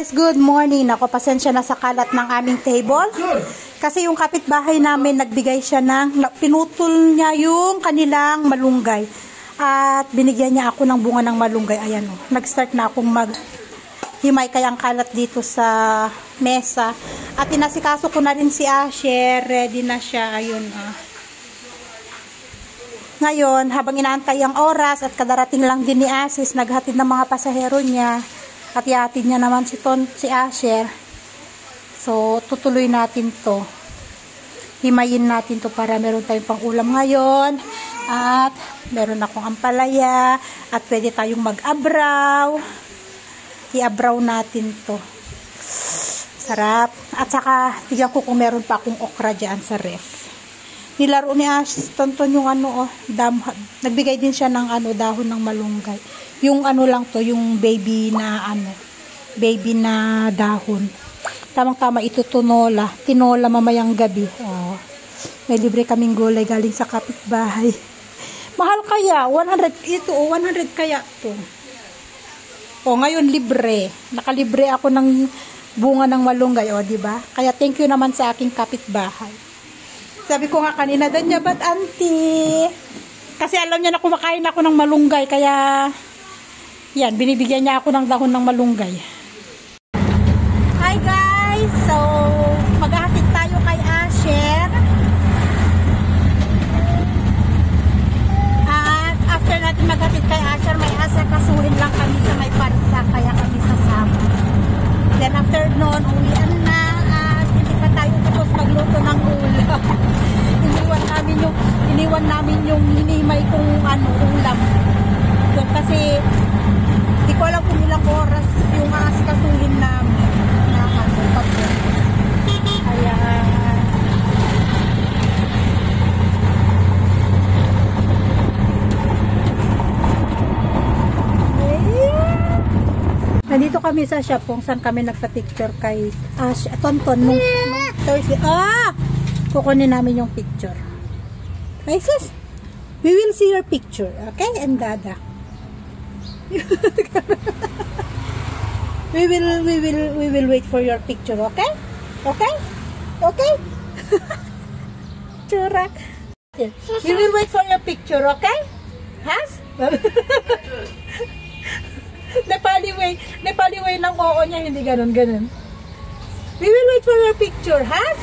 Guys, good morning. Ako, pasensya na sa kalat ng aming table. Kasi yung kapitbahay namin, nagbigay siya pinutol niya yung kanilang malunggay. At binigyan niya ako ng bunga ng malunggay. Ayan o. Nag-start na akong maghimay kayang kalat dito sa mesa. At inasikaso ko na rin si Asher. Ready na siya. Ayun Ngayon, habang inaantay ang oras at kadarating lang din ni Asis, naghatid ng mga pasahero niya. At ihatid niya naman si Asher. So, tutuloy natin to. Himayin natin to para meron tayong pang ulam ngayon. At meron akong ampalaya. At pwede tayong mag-abraw. I-abraw natin to. Sarap. At saka, tignan ko kung meron pa akong okra dyan sa ref. Nilaro ni Tonton yung nagbigay din siya ng dahon ng malunggay. Yung lang to, yung baby na dahon. Tamang-tama ito tinola mamayang gabi. Oh. May libre kaming gulay galing sa kapitbahay. Mahal kaya, 100 ito, 100 kaya to. Oh, ngayon libre. Nakalibre ako ng bunga ng malunggay, di ba? Kaya thank you naman sa aking kapitbahay. Sabi ko nga kanina, danya ba't auntie? Kasi alam niya na kumakain ako ng malunggay, kaya yan, binibigyan niya ako ng dahon ng malunggay. Hi guys! So, maghahatid tayo kay Asher. At after natin maghatid kay Asher, may asakasuhin lang kami sa may parsa, kaya kami sasama. Then after noon, uwian na at hindi pa tayo tapos magluto ng ulam. Iniwan namin yung hinimay kong ulam. So, kasi hindi ko alam kung ilang oras yung asikasuhin namin na kaya nandito kami sa shop kung saan kami nagpa-picture kay Tonton nung Thursday. Kukunin namin yung picture. Ay sis, we will see your picture, okay? And Dada. we will wait for your picture, okay? Okay? Chura. We will wait for your picture, okay? Has? Nepali way ng oo niya, hindi ganun. We will wait for your picture, has?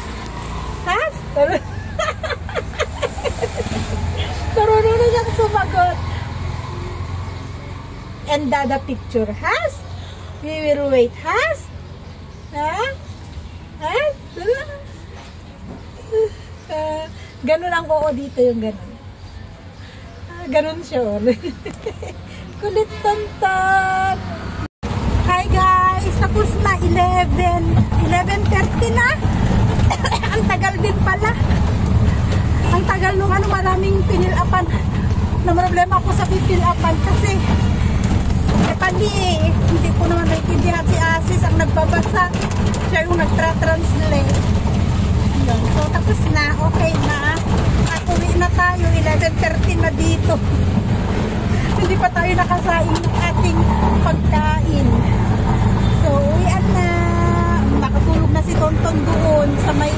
Marunong na siyang sumagot. And Dada picture, has? We will wait, has? Ganun ang oo dito, yung ganun. Ganun siya. Kulit Tonton. Hi guys, tapos na 11:30 na. Ang tagal din pala. Ang tagal nung maraming pinilapan. Na problema ako sa pinilapan kasi hindi ko naman naiintindihan si Asis ang nagbabasa. Siya yung nagtra-translate. So tapos na, okay na. At uwi na tayo, 11:30 na dito. Hindi pa tayo nakasain ng ating pagkain. So uwian na. Nakatulog na si Tonton doon sa may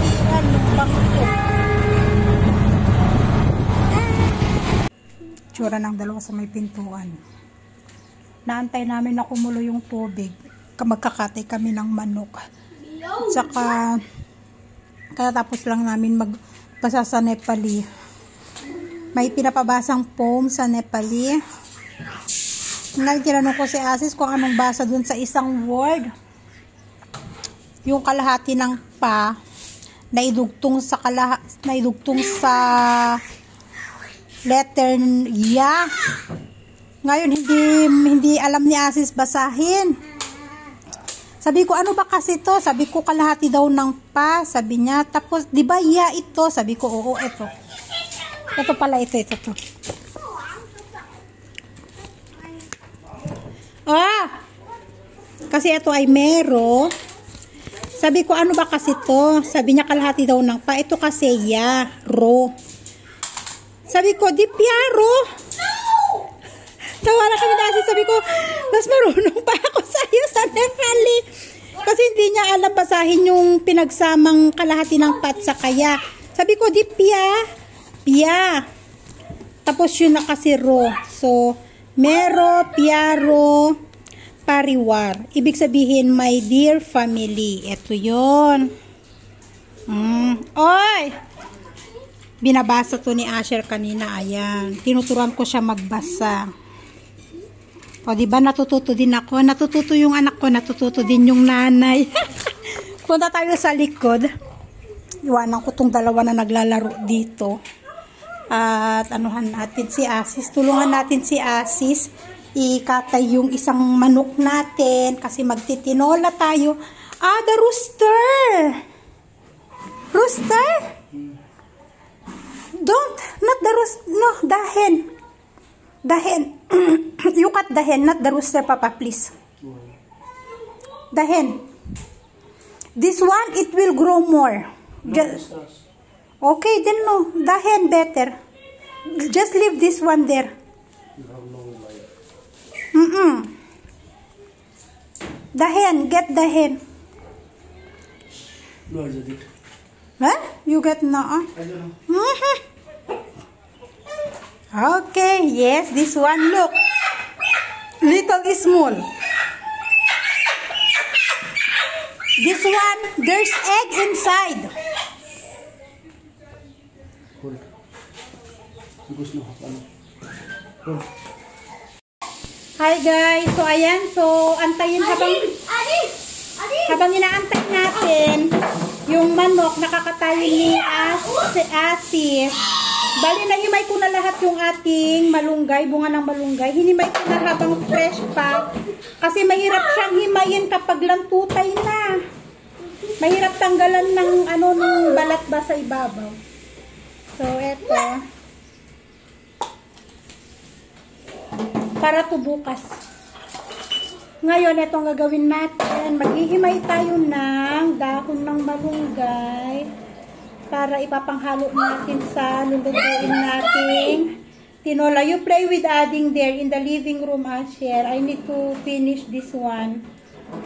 bangko. Tsura ng dalawa sa may pintuan. Naantay namin na kumulo yung tubig. Magkakatay kami ng manok. Tsaka katapos lang namin magbasa sa Nepali. May pinapabasang poem sa Nepali. Tinanong ko si Asis kung anong basa dun sa isang word. Yung kalahati ng pa naidugtong sa letter ya. Ngayon hindi alam ni Asis basahin. Sabi ko, ano ba kasi to? Sabi ko, kalahati daw ng pa. Sabi niya, tapos di ba ya ito? Sabi ko, oo, ito. Ito pala, ito. Kasi ito ay mero. Sabi ko, ano ba kasi to? Sabi niya, kalahati daw ng pa. Ito kasi ya, ro. Sabi ko, di piaro. Tawa na kami na Asis. Sabi ko, mas marunong pa ako sa'yo sa Nepali. Kasi hindi niya alam basahin yung pinagsamang kalahati ng pat sa kaya. Sabi ko, di pia. Tapos yun nakasiro. So, mero, piaro, pariwar. Ibig sabihin, my dear family. Ito yun. Oy! Binabasa to ni Asher kanina. Ayan. Tinuturuan ko siya magbasa. O, diba natututo din ako? Natututo yung anak ko. Natututo din yung nanay. Punta tayo sa likod. Iwanan ko tong dalawa na naglalaro dito. At anuhan natin si Asis. Tulungan natin si Asis. Ikatay yung isang manok natin. Kasi magtitinola tayo. The rooster! Rooster? Not the rooster. No, the hen. The hen. You cut the hen, not the rooster, Papa, please. The hen. This one, it will grow more. Okay, then no. The hen better. Just leave this one there. The hen, get the hen. Huh? You get no? I don't know. Okay, yes, this one, look. Little is small. This one, there's egg inside. Hi guys, so ayan, so antayin habang inaantay natin yung manok nakakatayin ni Asis. Bali, nahimay ko na lahat yung ating malunggay, bunga ng malunggay. Hinimay ko na habang fresh pa. Kasi mahirap siyang himayin kapag lantutay na. Mahirap tanggalan ng ng balat ba sa ibabaw. So, eto. Para to bukas. Ngayon, etong gagawin natin. Maghihimay tayo ng dahon ng malunggay. Para ipapanghalo natin sa lulutuin nating tinola. You play with adding there in the living room, Asher. I need to finish this one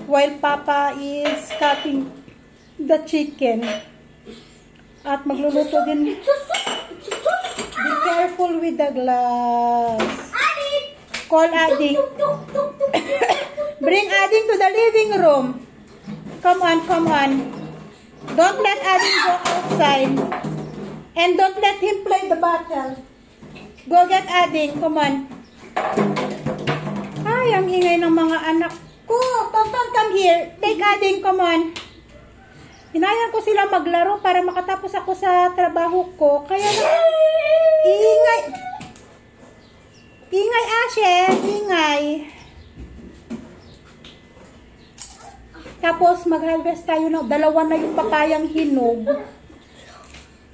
while Papa is cutting the chicken. At magluluto din. Be careful with the glass. Call Adding. Bring Adding to the living room. Come on, come on. Don't let Adding go outside. And don't let him play the bottle. Go get Adding. Come on. Ay, ang ingay ng mga anak ko. Pampang, come here. Take Adding. Come on. Hinayang ko sila maglaro para makatapos ako sa trabaho ko. Kaya ingay. Ingay, Asher. Ingay. Tapos, mag-harvest tayo ng dalawa na yung papayang hinog.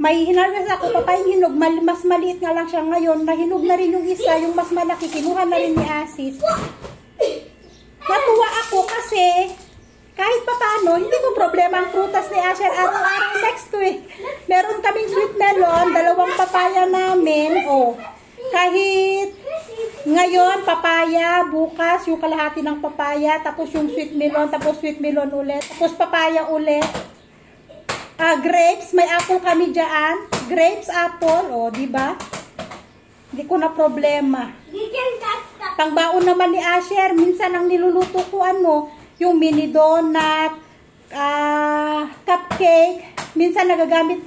May hinarvest ako, papayang hinog. Mas maliit nga lang siya ngayon. Nahinog na rin yung isa, yung mas malaki. Kinuha na rin ni Asis. Natuwa ako kasi, kahit pa paano, hindi ko problema ang prutas ni Asher araw-araw next week. Meron kaming sweet melon, dalawang papaya namin. Kahit ngayon, papaya, bukas, yung kalahati ng papaya, tapos yung sweet melon, tapos sweet melon ulit, tapos papaya ulit. Grapes, may apple kami dyan. Grapes, apple, diba? Hindi ko na problema. Pangbaon naman ni Asher, minsan ang niluluto ko yung mini donut, cupcake. Minsan nagagamit,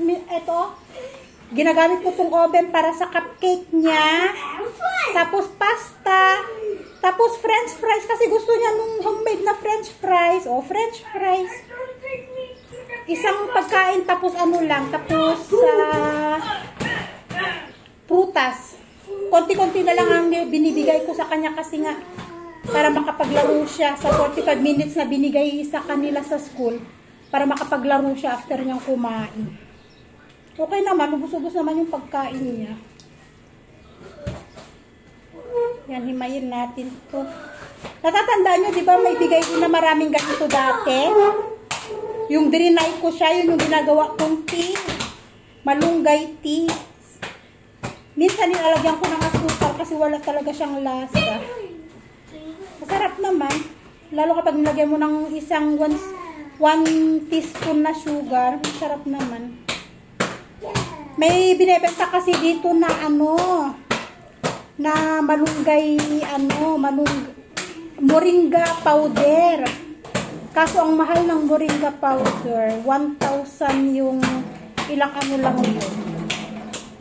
ginagamit ko itong oven para sa cupcake niya. Tapos pasta. Tapos french fries. Kasi gusto niya nung homemade na french fries. French fries. Isang pagkain. Tapos Tapos prutas. Konti-konti na lang ang binibigay ko sa kanya. Kasi nga, para makapaglaro siya sa 45 minutes na binigay sa kanila sa school. Para makapaglaro siya after niyang kumain. Okay naman, ubus-ubus naman yung pagkain niya. Yan, himayin natin to. Natatandaan nyo, di ba may bigay din na maraming ganito dati? Yung drinay ko siya, yun yung ginagawa kong tea. Malunggay tea. Minsan nilalagyan ko ng asukal kasi wala talaga siyang lasa. Masarap naman. Lalo kapag nilagyan mo ng isang 1 teaspoon na sugar. Masarap naman. May binebenta kasi dito na na malunggay, moringa powder. Kaso ang mahal ng moringa powder, 1,000 yung ilang lang yun.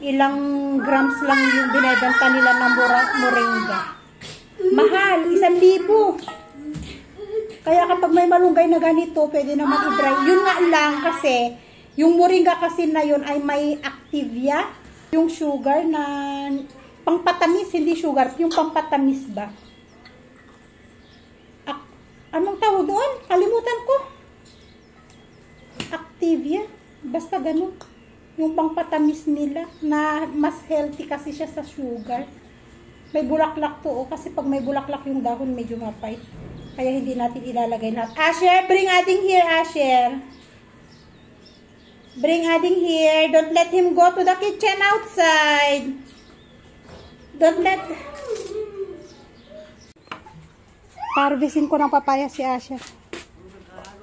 Ilang grams lang yung binebenta nila ng moringa. Mahal, 1,000. Kaya kapag may malunggay na ganito, pwede naman i-dry. Yun nga lang kasi, yung moringa kasi na yun ay may activia. Yung sugar na pangpatamis, hindi sugar, yung pangpatamis ba? Anong tawag doon? Kalimutan ko. Activia. Basta ganun. Yung pangpatamis nila na mas healthy kasi siya sa sugar. May bulaklak to, kasi pag may bulaklak yung dahon medyo mapay. Kaya hindi natin ilalagay lahat. Asher, bring adding here, Asher. Bring adding here. Don't let him go to the kitchen outside. Don't let... Parvisin ko ng papaya si Asher.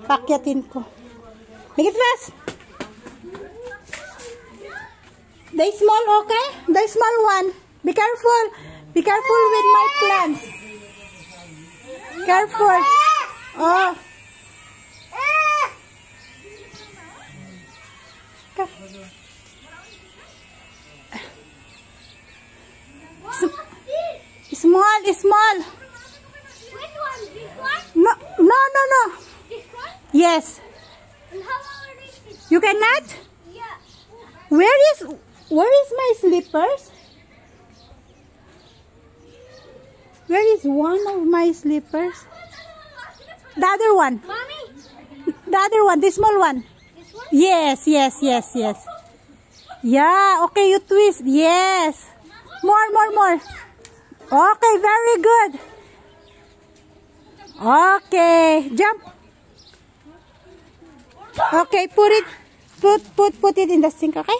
Pakyatin ko. Make it fast. The small, okay? The small one. Be careful. Be careful with my plants. Careful. Oh. Small, small. Which one? This one? No, no, no, no. This one? Yes. And how are these? You cannot? Yeah. Where is my slippers? Where is one of my slippers? The other one. Mommy? The other one, the small one. This one? Yes, yes, yes, yes. Yeah, okay, you twist. Yes. More, more, more. Okay, very good. Okay, jump. Okay, put it in the sink, okay?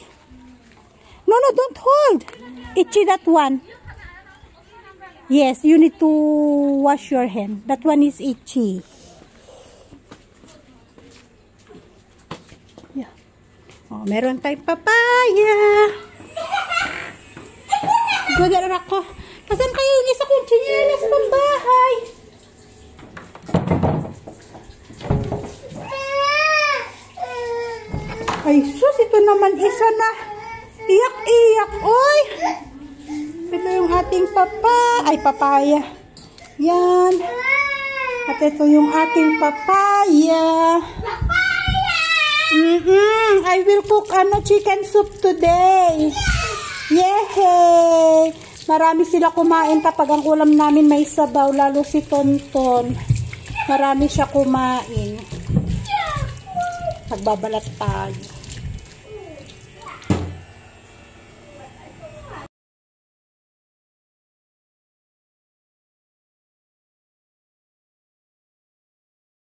No, no, don't hold. Itchy that one. Yes, you need to wash your hand. That one is itchy. Yeah. Oh, meron tayong papaya. Good, anak ko. Kasan kayo yung isa kong chinelas pang bahay? Ay, sus, ito naman isa na. Iyak-iyak, oy. Ito yung ating papaya. Yan. At ito yung ating papaya. I will cook chicken soup today. Yay! Marami sila kumain kapag ang ulam namin may sabaw, lalo si Tonton. Marami siya kumain. Magbabalat tayo.